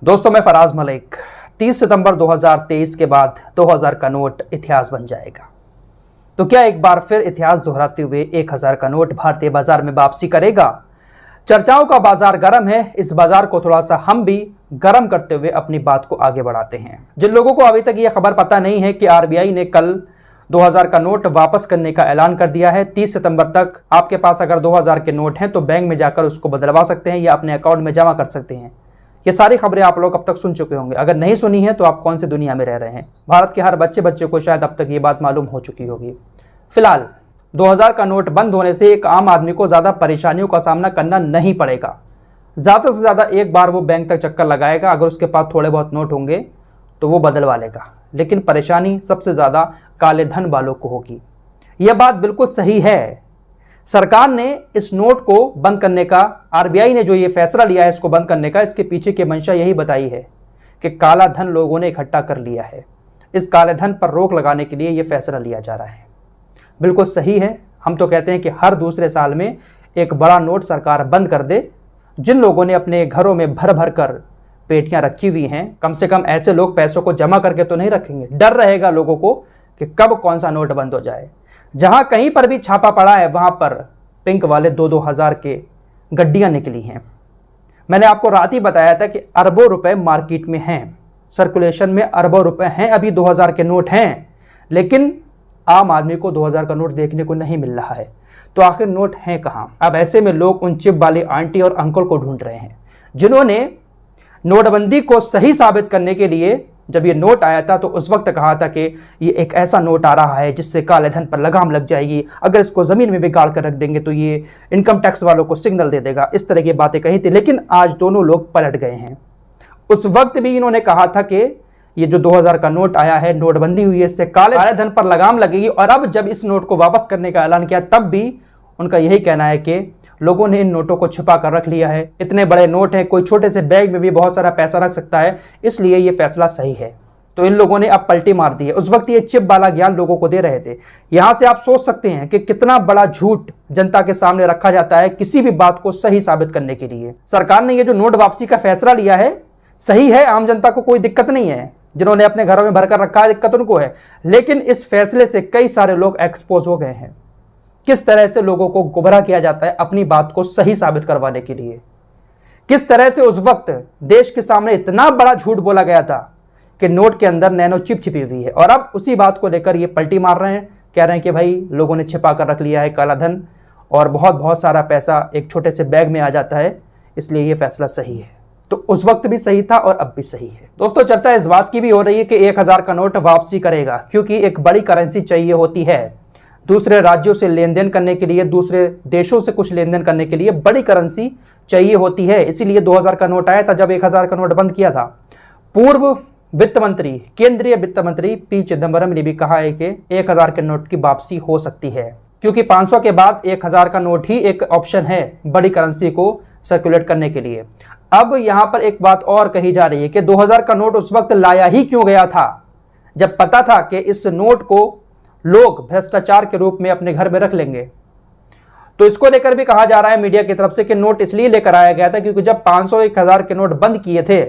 दोस्तों मैं फराज मलिक। 30 सितंबर 2023 के बाद 2000 का नोट इतिहास बन जाएगा। तो क्या एक बार फिर इतिहास दोहराते हुए 1000 का नोट भारतीय बाजार में वापसी करेगा? चर्चाओं का बाजार गर्म है। इस बाजार को थोड़ा सा हम भी गर्म करते हुए अपनी बात को आगे बढ़ाते हैं। जिन लोगों को अभी तक यह खबर पता नहीं है कि आरबीआई ने कल 2000 का नोट वापस करने का ऐलान कर दिया है। 30 सितंबर तक आपके पास अगर 2000 के नोट हैं तो बैंक में जाकर उसको बदलवा सकते हैं या अपने अकाउंट में जमा कर सकते हैं। ये सारी खबरें आप लोग अब तक सुन चुके होंगे। अगर नहीं सुनी है तो आप कौन सी दुनिया में रह रहे हैं। भारत के हर बच्चे को शायद अब तक ये बात मालूम हो चुकी होगी। फिलहाल 2000 का नोट बंद होने से एक आम आदमी को ज़्यादा परेशानियों का सामना करना नहीं पड़ेगा। ज़्यादा से ज़्यादा एक बार वो बैंक तक चक्कर लगाएगा, अगर उसके पास थोड़े बहुत नोट होंगे तो वो बदलवा लेगा। लेकिन परेशानी सबसे ज़्यादा काले धन वालों को होगी। यह बात बिल्कुल सही है। सरकार ने इस नोट को बंद करने का, आरबीआई ने जो ये फैसला लिया है इसको बंद करने का, इसके पीछे की मंशा यही बताई है कि काला धन लोगों ने इकट्ठा कर लिया है। इस काले धन पर रोक लगाने के लिए ये फैसला लिया जा रहा है। बिल्कुल सही है। हम तो कहते हैं कि हर दूसरे साल में एक बड़ा नोट सरकार बंद कर दे। जिन लोगों ने अपने घरों में भर भर कर पेटियां रखी हुई हैं, कम से कम ऐसे लोग पैसों को जमा करके तो नहीं रखेंगे। डर रहेगा लोगों को कि कब कौन सा नोट बंद हो जाए। जहां कहीं पर भी छापा पड़ा है वहां पर पिंक वाले 2-2 हज़ार के गड्डियां निकली हैं। मैंने आपको रात ही बताया था कि अरबों रुपए मार्केट में हैं, सर्कुलेशन में अरबों रुपए हैं। अभी 2000 के नोट हैं, लेकिन आम आदमी को 2000 का नोट देखने को नहीं मिल रहा है। तो आखिर नोट हैं कहां? अब ऐसे में लोग उन चिप वाली आंटी और अंकल को ढूंढ रहे हैं जिन्होंने नोटबंदी को सही साबित करने के लिए, जब ये नोट आया था तो उस वक्त कहा था कि ये एक ऐसा नोट आ रहा है जिससे काले धन पर लगाम लग जाएगी, अगर इसको ज़मीन में भी गाड़ कर रख देंगे तो ये इनकम टैक्स वालों को सिग्नल दे देगा। इस तरह की बातें कही थी। लेकिन आज दोनों लोग पलट गए हैं। उस वक्त भी इन्होंने कहा था कि ये जो 2000 का नोट आया है, नोटबंदी हुई है, इससे काले धन पर लगाम लगेगी। और अब जब इस नोट को वापस करने का ऐलान किया तब भी उनका यही कहना है कि लोगों ने इन नोटों को छिपा कर रख लिया है। इतने बड़े नोट हैं, कोई छोटे से बैग में भी बहुत सारा पैसा रख सकता है, इसलिए ये फैसला सही है। तो इन लोगों ने अब पलटी मार दी है। उस वक्त ये चिप वाला ज्ञान लोगों को दे रहे थे। यहां से आप सोच सकते हैं कि कितना बड़ा झूठ जनता के सामने रखा जाता है किसी भी बात को सही साबित करने के लिए। सरकार ने ये जो नोट वापसी का फैसला लिया है सही है, आम जनता को कोई दिक्कत नहीं है। जिन्होंने अपने घरों में भरकर रखा है दिक्कत उनको है। लेकिन इस फैसले से कई सारे लोग एक्सपोज हो गए हैं। किस तरह से लोगों को गुमराह किया जाता है अपनी बात को सही साबित करवाने के लिए। किस तरह से उस वक्त देश के सामने इतना बड़ा झूठ बोला गया था कि नोट के अंदर नैनो चिप छिपी हुई है, और अब उसी बात को लेकर ये पलटी मार रहे हैं। कह रहे हैं कि भाई लोगों ने छिपा कर रख लिया है काला धन और बहुत सारा पैसा एक छोटे से बैग में आ जाता है, इसलिए ये फैसला सही है। तो उस वक्त भी सही था और अब भी सही है। दोस्तों चर्चा इस बात की भी हो रही है कि 1000 का नोट वापसी करेगा, क्योंकि एक बड़ी करेंसी चाहिए होती है दूसरे राज्यों से लेन देन करने के लिए, दूसरे देशों से कुछ लेन देन करने के लिए बड़ी करेंसी चाहिए होती है। इसीलिए 2000 का नोट आया था। जब 1000 का नोट बंद किया था, पूर्व वित्त मंत्री, केंद्रीय वित्त मंत्री पी चिदंबरम ने भी कहा है कि 1000 के नोट की वापसी हो सकती है, क्योंकि 500 के बाद 1000 का नोट ही एक ऑप्शन है बड़ी करेंसी को सर्कुलेट करने के लिए। अब यहां पर एक बात और कही जा रही है कि 2000 का नोट उस वक्त लाया ही क्यों गया था, जब पता था कि इस नोट को लोग भ्रष्टाचार के रूप में अपने घर में रख लेंगे। तो इसको लेकर भी कहा जा रहा है मीडिया की तरफ से कि नोट इसलिए लेकर आया गया था क्योंकि जब 500-1000 के नोट बंद किए थे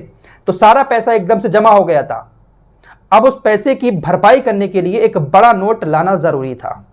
तो सारा पैसा एकदम से जमा हो गया था। अब उस पैसे की भरपाई करने के लिए एक बड़ा नोट लाना जरूरी था,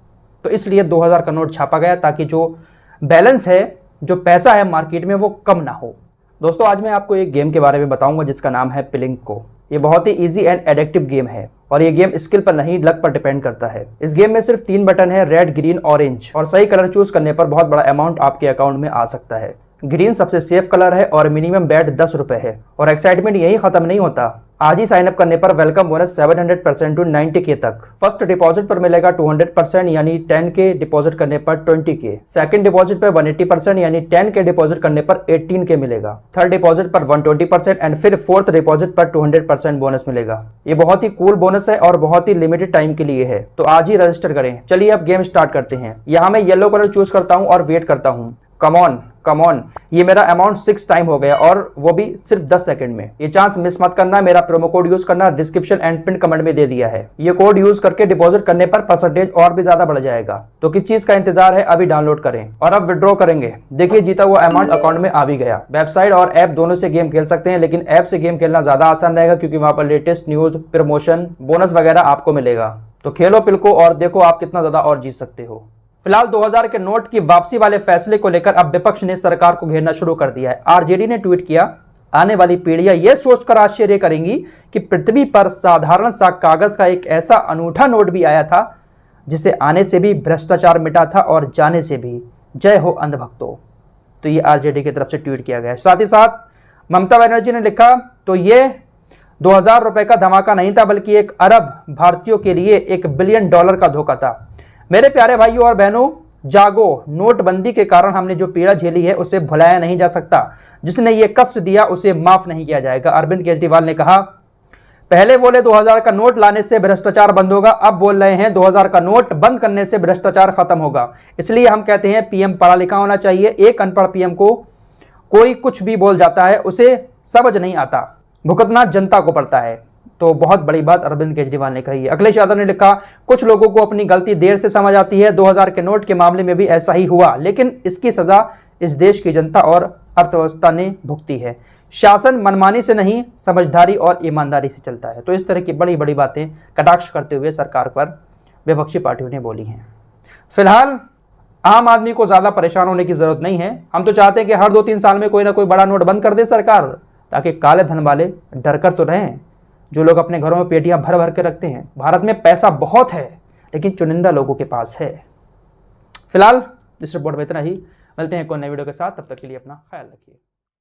तो इसलिए 2000 का नोट छापा गया ताकि जो बैलेंस है, जो पैसा है मार्केट में, वो कम ना हो। दोस्तों आज मैं आपको एक गेम के बारे में बताऊंगा जिसका नाम है पिलिंको। ये बहुत ही इजी एंड एडिक्टिव गेम है और ये गेम स्किल पर नहीं लक पर डिपेंड करता है। इस गेम में सिर्फ 3 बटन है, रेड, ग्रीन, ऑरेंज, और सही कलर चूज करने पर बहुत बड़ा अमाउंट आपके अकाउंट में आ सकता है। ग्रीन सबसे सेफ कलर है और मिनिमम बेट 10 रुपए है। और एक्साइटमेंट यही खत्म नहीं होता। आज ही साइन अप करने पर वेलकम बोनस 700% टू 90K तक। फर्स्ट डिपॉजिट पर मिलेगा 200% यानी 10K डिपॉजिट करने पर 20K। सेकंड डिपॉजिट पर 180% यानी 10K डिपॉजिट करने पर 18K मिलेगा। थर्ड डिपॉजिट पर 120% एंड फिर फोर्थ डिपॉजिट पर 200% बोनस मिलेगा। ये बहुत ही कूल बोनस है और बहुत ही लिमिटेड टाइम के लिए है, तो आज ही रजिस्टर करें। चलिए अब गेम स्टार्ट करते हैं। यहाँ मैं येलो कलर चूज करता हूँ और वेट करता हूँ। कम ऑन, ये मेरा अमाउंट 6 टाइम हो गया और वो भी सिर्फ 10 सेकंड में। ये चांस मिस मत करना, मेरा प्रोमो कोड यूज करना, डिस्क्रिप्शन एंड पिन कमेंट में दे दिया है। ये कोड यूज करके डिपॉजिट करने पर परसेंटेज और भी ज्यादा बढ़ जाएगा। तो किस चीज का इंतजार है, अभी डाउनलोड करें और अब विड्रॉ करेंगे। देखिए जीता हुआ अमाउंट अकाउंट में आ भी गया। वेबसाइट और ऐप दोनों से गेम खेल सकते हैं, लेकिन ऐप से गेम खेलना ज्यादा आसान रहेगा क्योंकि वहां पर लेटेस्ट न्यूज, प्रमोशन, बोनस वगैरह आपको मिलेगा। तो खेलो पिलको और देखो आप कितना ज्यादा और जीत सकते हो। फिलहाल 2000 के नोट की वापसी वाले फैसले को लेकर अब विपक्ष ने सरकार को घेरना शुरू कर दिया है। आरजेडी ने ट्वीट किया, आने वाली पीढ़ियां यह सोचकर आश्चर्य करेंगी कि पृथ्वी पर साधारण सा कागज का एक ऐसा अनूठा नोट भी आया था जिसे आने से भी भ्रष्टाचार मिटा था और जाने से भी। जय हो अंधभक्तों। तो ये आरजेडी की तरफ से ट्वीट किया गया है। साथ ही साथ ममता बनर्जी ने लिखा, तो ये 2000 रुपए का धमाका नहीं था बल्कि 1 अरब भारतीयों के लिए $1 बिलियन का धोखा था। मेरे प्यारे भाइयों और बहनों, जागो, नोटबंदी के कारण हमने जो पीड़ा झेली है उसे भुलाया नहीं जा सकता। जिसने ये कष्ट दिया उसे माफ नहीं किया जाएगा। अरविंद केजरीवाल ने कहा, पहले बोले 2000 का नोट लाने से भ्रष्टाचार बंद होगा, अब बोल रहे हैं 2000 का नोट बंद करने से भ्रष्टाचार खत्म होगा। इसलिए हम कहते हैं पीएम पढ़ा लिखा होना चाहिए। एक अनपढ़ पीएम को कोई कुछ भी बोल जाता है, उसे समझ नहीं आता, भुगतना जनता को पड़ता है। तो बहुत बड़ी बात अरविंद केजरीवाल ने कही है। अखिलेश यादव ने लिखा, कुछ लोगों को अपनी गलती देर से समझ आती है। 2000 के नोट के मामले में भी ऐसा ही हुआ, लेकिन इसकी सजा इस देश की जनता और अर्थव्यवस्था ने भुगती है। शासन मनमानी से नहीं, समझदारी और ईमानदारी से चलता है। तो इस तरह की बड़ी बड़ी बातें कटाक्ष करते हुए सरकार पर विपक्षी पार्टियों ने बोली हैं। फिलहाल आम आदमी को ज्यादा परेशान होने की जरूरत नहीं है। हम तो चाहते हैं कि हर 2-3 साल में कोई ना कोई बड़ा नोट बंद कर दे सरकार, ताकि काले धन वाले डर कर तो रहें, जो लोग अपने घरों में पेटियां भर भर के रखते हैं। भारत में पैसा बहुत है, लेकिन चुनिंदा लोगों के पास है। फिलहाल इस रिपोर्ट में इतना ही। मिलते हैं कोई नई वीडियो के साथ, तब तक के लिए अपना ख्याल रखिए।